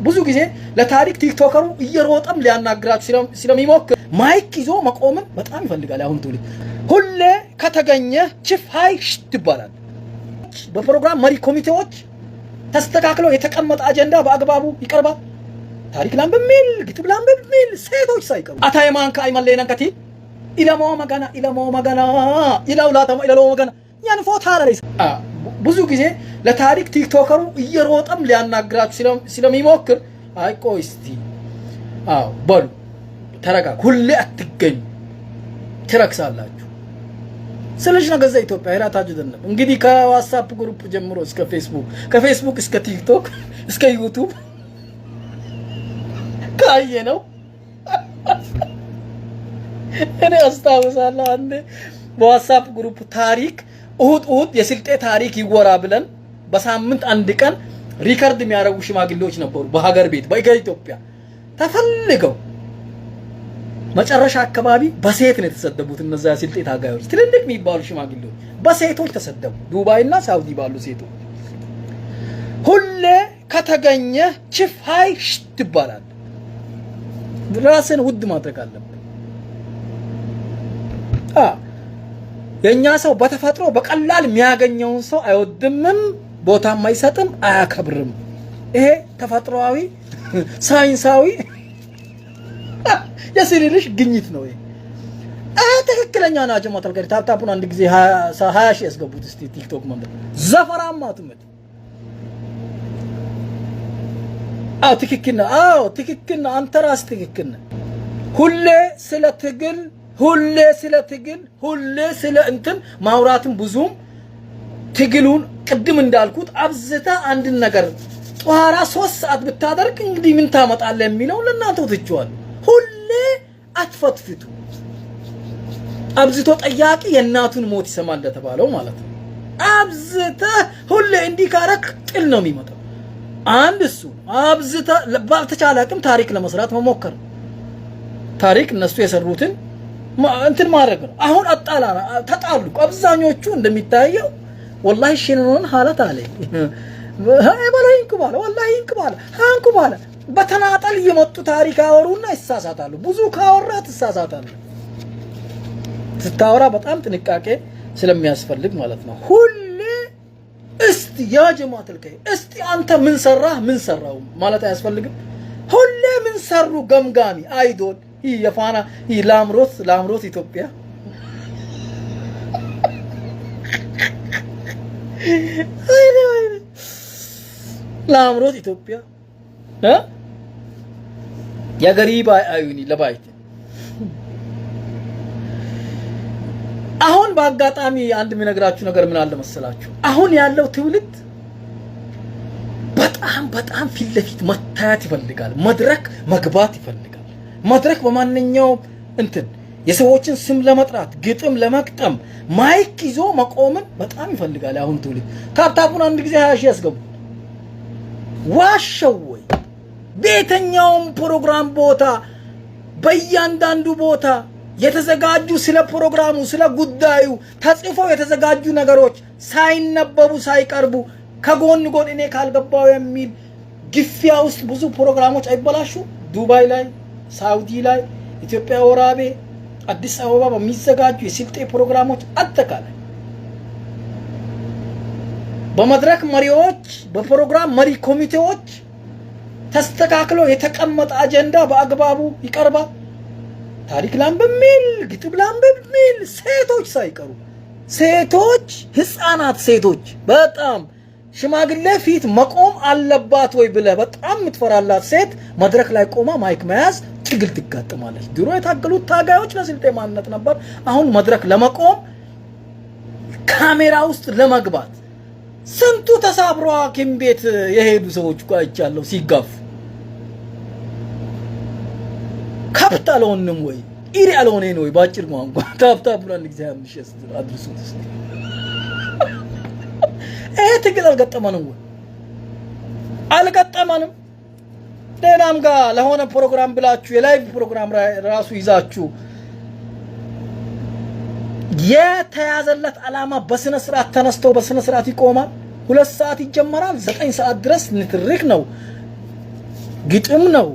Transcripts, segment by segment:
ብዙ ጊዜ ለታሪክ ቲክቶከሩ እየሮጠም ሊያናግራችሁ ስለሚሞክር ማይክ ይዞ መቆምን በጣም ይፈልጋል። አሁን ትውልድ ሁሌ ከተገኘ ቺፍ ሃይ ሽት ይባላል። በፕሮግራም መሪ ኮሚቴዎች ተስተካክሎ የተቀመጠ አጀንዳ በአግባቡ ይቀርባል። ታሪክ ላንብብ ሚል ግጥም ላንብብ ሚል ሴቶች ሳይቀሩ አታይማን ከአይመለና ከቲ ኢላማው መጋና ኢላውላታማ ኢላለው መጋና ያን ፎታ ላይ ብዙ ጊዜ ለታሪክ ቲክቶከሩ እየሮጠም ሊያናግራችሁ ስለሚሞክር አይ ቆይ እስቲ በሉ ተረጋጉ፣ ሁሌ አትገኙ ትረክሳላችሁ። ስለዚህ ነው ገዛ ኢትዮጵያ ሄራታችሁ ደነብ እንግዲህ ከዋትስአፕ ግሩፕ ጀምሮ እስከ ፌስቡክ ከፌስቡክ እስከ ቲክቶክ እስከ ዩቲዩብ ካየ ነው። እኔ አስታውሳለሁ አንዴ በዋትስአፕ ግሩፕ ታሪክ እሁድ የስልጤ ታሪክ ይወራ ብለን በሳምንት አንድ ቀን ሪከርድ የሚያደርጉ ሽማግሌዎች ነበሩ በሀገር ቤት በኢትዮጵያ ተፈልገው መጨረሻ አካባቢ በሴት ነው የተሰደቡት። እነዛ ስልጤ ታጋዮች ትልልቅ የሚባሉ ሽማግሌዎች በሴቶች ተሰደቡ። ዱባይና ሳውዲ ባሉ ሴቶች ሁሌ ከተገኘ ቺፍ ሃይ ሽት ይባላል። ራስን ውድ ማድረግ አለበት። የኛ ሰው በተፈጥሮ በቀላል የሚያገኘውን ሰው አይወድምም፣ ቦታም አይሰጥም፣ አያከብርም። ይሄ ተፈጥሯዊ ሳይንሳዊ የስሪልሽ ግኝት ነው። ይሄ ትክክለኛ ናቸው። ማተልከሪ ታፕታፑን አንድ ጊዜ 20 ሺህ ያስገቡት እስቲ ቲክቶክ መንደር ዘፈራማ ትመት ትክክል ነው። ትክክል ነው። አንተ ራስ ትክክል ነህ። ሁሌ ስለ እንትን ማውራትም ብዙም ትግሉን ቅድም እንዳልኩት አብዝታ አንድ ነገር ጧራ 3 ሰዓት ብታደርግ እንግዲህ ምን ታመጣለህ የሚለው ለእናንተው ትችዋል። ሁሌ አትፈትፍቱ። አብዝቶ ጠያቂ የእናቱን ሞት ይሰማል እንደተባለው ማለት ነው። አብዝታ ሁሌ እንዲህ ካረክ ጥል ነው የሚመጣው። አንድ እሱ አብዝታ ባልተቻለ አቅም ታሪክ ለመስራት መሞከር፣ ታሪክ እነሱ የሰሩትን እንትን ማድረግ ነው። አሁን ተጣሉ አብዛኞቹ እንደሚታየው والله ሽነውን ሐለት አለ ባለኝ ኩባለ والله ኩባለ ኩባለ በተናጠል የመጡ ታሪክ አወሩና ይሳሳታሉ። ብዙ ካወራ ትሳሳታለህ። ስታወራ በጣም ጥንቃቄ ስለሚያስፈልግ ማለት ነው። ሁሌ እስቲ ያ ጀማዓተል ከይ እስቲ አንተ ምን ሰራው ማለት አያስፈልግም። ሁሌ ምን ሰሩ ገምጋሚ አይዶል የፋና ላምሮት ኢትዮጵያ ላምሮት ኢትዮጵያ የገሪባ አይዩኒ ለባይት አሁን በአጋጣሚ አንድ የሚነግራችሁ ነገር ምን አለ መሰላችሁ? አሁን ያለው ትውልድ በጣም ፊት ለፊት መታየት ይፈልጋል። መድረክ መግባት ይፈልጋል። መድረክ በማንኛውም እንትን የሰዎችን ስም ለመጥራት ግጥም ለመቅጠም ማይክ ይዞ መቆምን በጣም ይፈልጋል። አሁን ትውልድ ታፕታፑን አንድ ጊዜ 20 ሺህ ያስገቡ። ዋሸው ወይ በየትኛውም ፕሮግራም ቦታ በእያንዳንዱ ቦታ የተዘጋጁ ስለ ፕሮግራሙ ስለ ጉዳዩ ተጽፈው የተዘጋጁ ነገሮች ሳይነበቡ ሳይቀርቡ ከጎን እኔ ካልገባው የሚል ግፊያ ውስጥ ብዙ ፕሮግራሞች አይበላሹ። ዱባይ ላይ፣ ሳውዲ ላይ፣ ኢትዮጵያ ወራቤ፣ አዲስ አበባ በሚዘጋጁ የስልጤ ፕሮግራሞች አጠቃላይ በመድረክ መሪዎች በፕሮግራም መሪ ኮሚቴዎች ተስተካክሎ የተቀመጠ አጀንዳ በአግባቡ ይቀርባል። ታሪክ ላንብብ ሚል ግጥም ላንብብ ሚል ሴቶች ሳይቀሩ ሴቶች ህፃናት ሴቶች በጣም ሽማግሌ ፊት መቆም አለባት ወይ ብለህ በጣም የምትፈራላት ሴት መድረክ ላይ ቆማ ማይክ መያዝ ትግል ትጋጠማለች። ድሮ የታገሉት ታጋዮች ለስልጤ ማንነት ነበር። አሁን መድረክ ለመቆም ካሜራ ውስጥ ለመግባት ስንቱ ተሳብሮ ሐኪም ቤት የሄዱ ሰዎች እኮ አይቻለሁ ሲጋፉ። ከብት አልሆንም ወይ ኢሪ አልሆነን ወይ ባጭር ቋንቋ ታፕታፕ ብለን እግዚአብሔር ምሽስ አድርሱት እስቲ። ትግል አልገጠመንም ወይ አልገጠመንም። ሌላም ጋር ለሆነ ፕሮግራም ብላችሁ የላይቭ ፕሮግራም ራሱ ይዛችሁ የተያዘለት አላማ በስነ ስርዓት ተነስቶ በስነ ስርዓት ይቆማል። 2 ሰዓት ይጀመራል፣ 9 ሰዓት ድረስ ንትርክ ነው። ግጥም ነው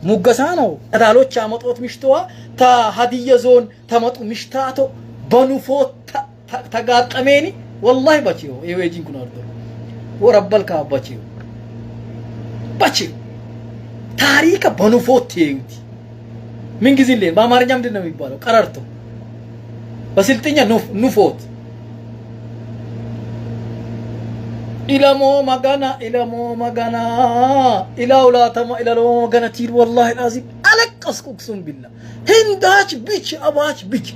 ሙገሳ ነው ተዳሎች ያመጡት ምሽተዋ ተሐዲየ ዞን ተመጡ ምሽታቶ በኑፎት ተጋጠመኒ والله ባቺው የወጂን ኩናር ወረበል ካባቺው ባቺው ታሪክ በኑፎት ይውቲ ምን ጊዜ ለ በአማርኛ ምንድነው የሚባለው ቀረርቶ በስልጥኛ ኑፎት ኢላሞ ማጋና ኢላውላተማ ኢላሎ ማጋና ቲር والله العظيم አለቀስኩ እክሱም ቢላ ህንዳች ቢች አባች ቢች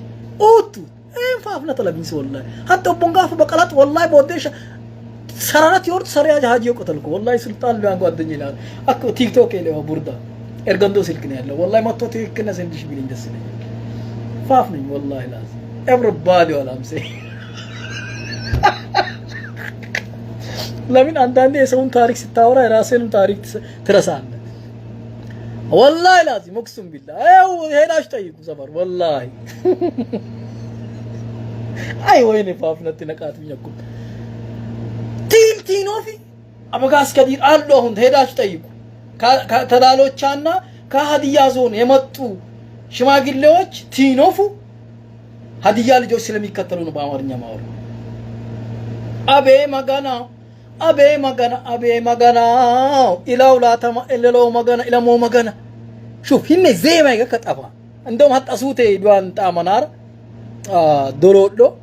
ኦቱ እንፋፍና ተለብኝስ والله حتى ቦንጋፍ በቀላት والله ቦዴሽ ሰራራት ይወርድ ሰሪያ ጃጂዮ ቆተልኩ والله ስልጣን ሊያንጓ አደኝ ይላል አኮ ቲክቶክ ላይ ቡርዳ ኤርገንዶ ስልክ ነው ያለው والله መጥቶ ትክክለኛ ሰንዲሽ ቢልኝ ደስ ይለኛል ፋፍ ነኝ والله ላዝ everybody ወላም ሰይ ለምን አንዳንዴ የሰውን ታሪክ ስታወራ የራስህን ታሪክ ትረሳለህ والله لازم اقسم بالله ايو ሄዳሽ ጠይቁ ሰፈር والله አይ ወይኔ ፋፍነት ነቃት ቢያኩ ቲኖፊ አበጋስ ከዲር አሉ አሁን ሄዳሽ ጠይቁ ተዳሎቻና ከሐዲያ ዞን የመጡ ሽማግሌዎች ቲኖፉ ሐዲያ ልጆች ስለሚከተሉ ነው በአማርኛ ማወራ አቤ magana ilaulaatama ilalo magana ilamo magana شوف هنا زي ما كتبها عندهم حتى صوتي دوان تامنار دولو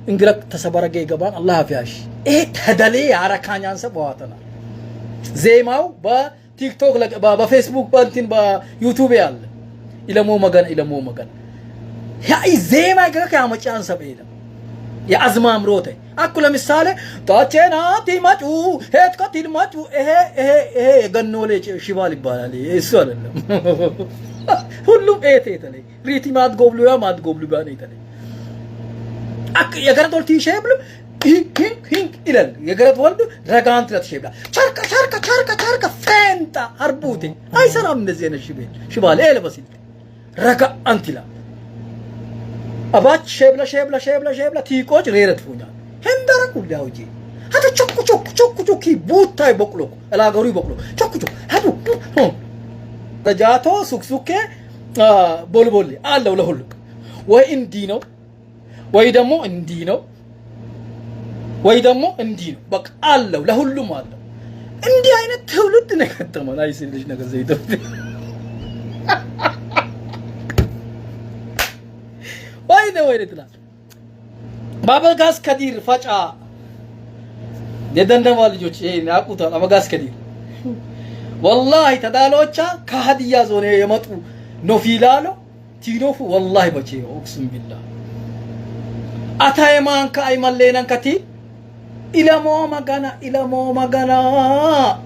انجلك تصبر جيجبان الله فياش ايه تدلي عركان ينسى بواتنا زي ماو با تيك توك لك با فيسبوك بانتين با يوتيوب يال ilamo magana يا زي ما كامچ ينسى بيدا يا ازمام روته اكو ለምሳሌ ታቸና ቲማጩ ሄት ከቲልማጩ ይሄ ገኖሌ ሽባል ይባላል እሱ አይደለም ሁሉም ኤቴተለ ሪቲማት ጎብሉያ ማት ጎብሉያ ነይተለ አክ የገረቶል ቲሸብል ሂንክ ይላል የገረት ወልድ ረጋንት ለተሸብላ ቻርካ ፈንታ አርቡቴ አይሰራም እንደዚህ ነው ሽባል ኤለበሲል ረጋ አንቲላ አባች ሸብላ ቲቆጭ ሬረትፉኛ هندرك ولا وجي هذا تشوك بوتاي بقلو الاغوري بقلو تشوك هادو رجاتو سوكسوكه بولبولي አለው ለሁሉም ወይ እንዲ ነው ወይ ደግሞ እንዲ ነው በቃ አለው ለሁሉም አለው እንዲ አይነት ትውልድ ነው ከተማን አይስልሽ ነገር ዘይተው ወይ ትላል ባበጋስ ከዲር ፈጫ የደንደማ ልጆች ይሄን ያቁታል አበጋስ ከዲር والله ተዳሎቻ ከሐዲያ ዞን የመጡ ኖፊላሎ ቲኖፉ والله በቼው እክስም ቢላ አታየማን ከአይመለናን ከቲ ኢላሞ ማጋና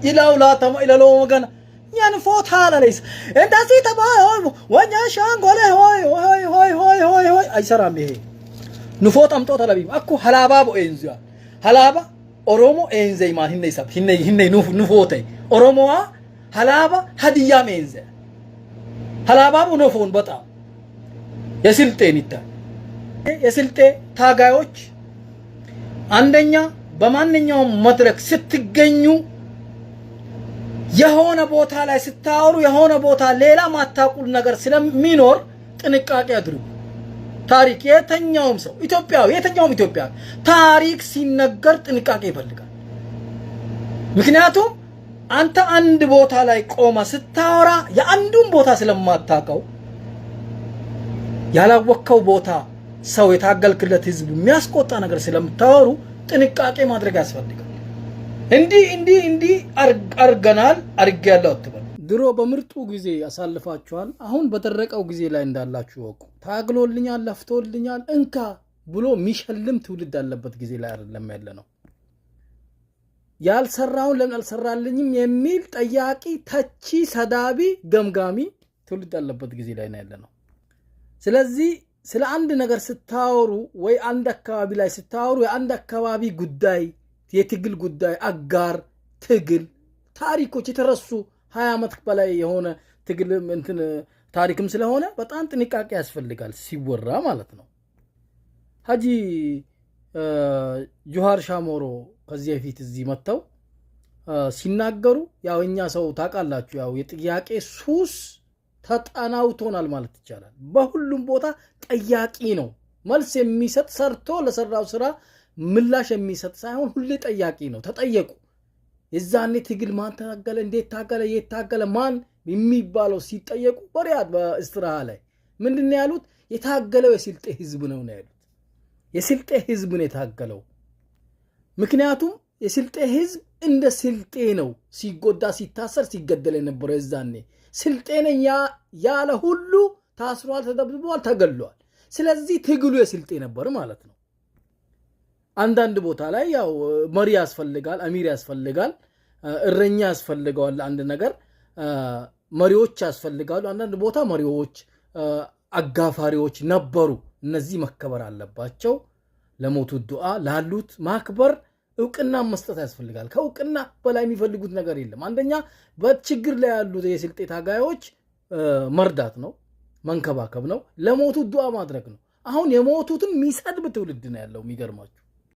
ኢላውላተማ ኢላሎ ማጋና ያን ፎታ አለለይስ እንደዚህ ተባይ ወኛ ሻንጎለ ሆይ አይሰራም ይሄ نفوت أم توت لبيم أكو هلابا بو إنزيا هلابا أورومو إنزي ما هني سب هني نفوتي أورومو هلابا هدية إنزي هلابا بو نفون بطا يسلتي نيتا يسلتي تاغايوچ عندنا بماننيو مدرك ستገኙ የሆነ ቦታ ላይ ስታወሩ የሆነ ቦታ ሌላ ማታቁል ነገር ስለሚኖር ጥንቃቄ አድርጉ ታሪክ የተኛውም ሰው ኢትዮጵያው የተኛውም ኢትዮጵያ ታሪክ ሲነገር ጥንቃቄ ይፈልጋል ምክንያቱም አንተ አንድ ቦታ ላይ ቆማ ስታወራ የአንዱን ቦታ ስለማታቀው ያላወቀው ቦታ ሰው የታገልክለት ህዝብ የሚያስቆጣ ነገር ስለምታወሩ ጥንቃቄ ማድረግ ያስፈልጋል እንዲ አርገናል አትበል ድሮ በምርጡ ጊዜ ያሳልፋችኋል አሁን በደረቀው ጊዜ ላይ እንዳላችሁ ወቁ ታግሎልኛል ለፍቶልኛል እንካ ብሎ ሚሸልም ትውልድ አለበት ጊዜ ላይ አይደለም ያለነው ያልሰራውን ለምን አልሰራልኝም የሚል ጠያቂ ተቺ ሰዳቢ ገምጋሚ ትውልድ አለበት ጊዜ ላይ ነው ያለነው ስለዚህ ስለ አንድ ነገር ስታወሩ ወይ አንድ አካባቢ ላይ ስታወሩ የአንድ አካባቢ ጉዳይ የትግል ጉዳይ አጋር ትግል ታሪኮች የተረሱ 20 ዓመት በላይ የሆነ ትግልም እንትን ታሪክም ስለሆነ በጣም ጥንቃቄ ያስፈልጋል ሲወራ ማለት ነው ሀጂ ጆሃር ሻሞሮ ከዚህ በፊት እዚህ መጣው ሲናገሩ ያው እኛ ሰው ታውቃላችሁ ያው የጥያቄ ሱስ ተጣናውቶናል ማለት ይቻላል። በሁሉም ቦታ ጠያቂ ነው። መልስ የሚሰጥ ሰርቶ ለሰራው ስራ ምላሽ የሚሰጥ ሳይሆን ሁሌ ጠያቂ ነው። ተጠየቁ። የዛኔ ትግል ማን ታገለ፣ እንዴት ታገለ፣ የታገለ ማን የሚባለው ሲጠየቁ በሪያድ በእስትራሃ ላይ ምንድነው ያሉት? የታገለው የስልጤ ህዝብ ነው ያሉት። የስልጤ ህዝብ ነው የታገለው። ምክንያቱም የስልጤ ህዝብ እንደ ስልጤ ነው ሲጎዳ ሲታሰር ሲገደል የነበረው። የዛኔ ስልጤ ነኝ ያለ ሁሉ ታስሯል፣ ተደብድቧል፣ ተገሏል። ስለዚህ ትግሉ የስልጤ ነበር ማለት ነው። አንዳንድ ቦታ ላይ ያው መሪ ያስፈልጋል፣ አሚር ያስፈልጋል፣ እረኛ ያስፈልጋል። አንድ ነገር መሪዎች ያስፈልጋሉ። አንዳንድ ቦታ መሪዎች አጋፋሪዎች ነበሩ። እነዚህ መከበር አለባቸው። ለሞቱት ዱዓ ላሉት ማክበር እውቅና መስጠት ያስፈልጋል። ከእውቅና በላይ የሚፈልጉት ነገር የለም። አንደኛ በችግር ላይ ያሉት የስልጤ ታጋዮች መርዳት ነው፣ መንከባከብ ነው፣ ለሞቱት ዱዓ ማድረግ ነው። አሁን የሞቱትን የሚሰድብ ትውልድ ነው ያለው። የሚገርማችሁ